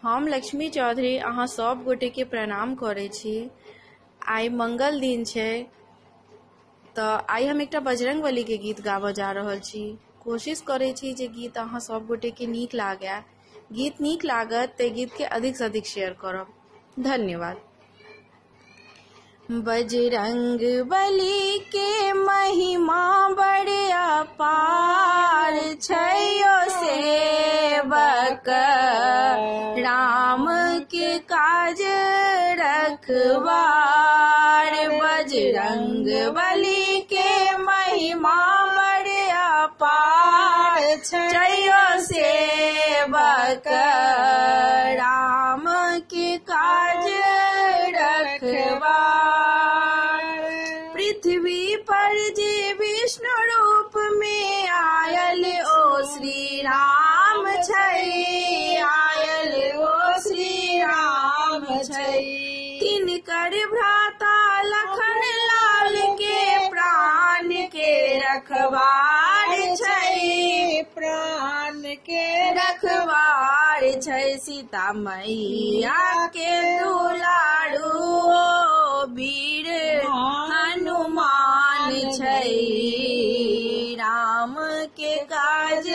हम लक्ष्मी चौधरी अहाँ सब गोटे के प्रणाम करे छी। आई मंगल दिन छै तो आई हम एकटा बजरंगबली के गीत गाबऽ जा रहल छी। कोशिश करे छी जे गीत अहाँ सब गोटे के नीक लागे। गीत नीक लागत ते गीत के अधिक से अधिक शेयर करब। धन्यवाद। बजरंग बली के महिमा बड़े अपार छैयो सेवक राम के काज रखवार। बजरंग बली के महिमा बड़े अपार छैयो सेवक राम के काज रखवार। पृथ्वी पर जे विष्णु रूप में आयल ओ श्री राम छै, आयल ओ श्री राम छै। तिनकर भ्राता लखन लाल के प्राण के रखवार छै, प्राण के रखवार छै। सीता मैया के दुलारू वीर हनुमान छै, राम के काज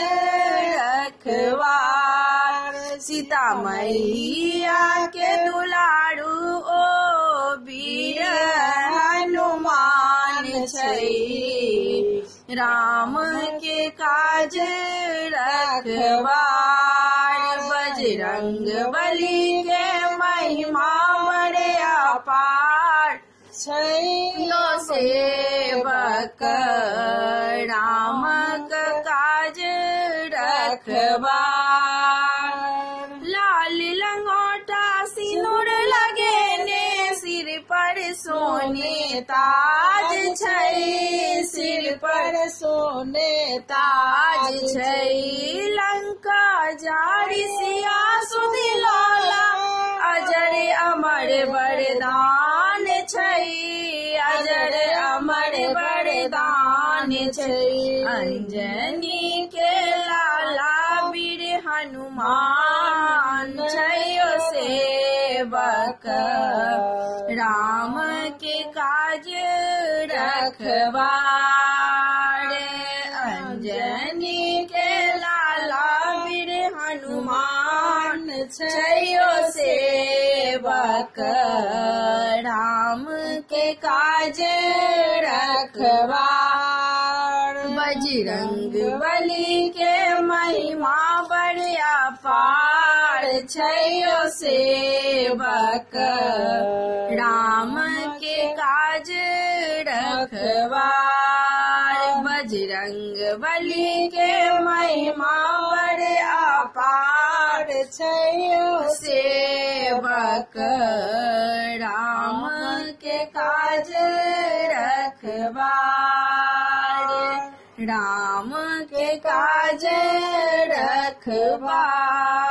रखवार। सीता मैया के दुलारू ओ वीर हनुमान छै, राम के काज रखवार। बजरंग बली के महिमा बड़े अपार छैयो सेवक राम का काज रखवार। लाल लंगोटा सिनुर लगेने सिर पर सोने ताज छै, सिर पर सोने ताज छै। लंका जारी सिया सुदिलाला अजर अमर वरदान छै, अजर अमर वरदान छै। अंजनी के लाला वीर हनुमान छैयो सेवक राम के काज रखवार। अंजनी के लाला वीर हनुमान छैयो सेवक राम के काज रखवार। बजरंग बली के महिमा बड़े अपार छैयो सेवक राम के काज रखवार। बजरंग बली के महिमा बड़े अपार छैयो सेवक राम के काज रखवार, राम के काज रखवार।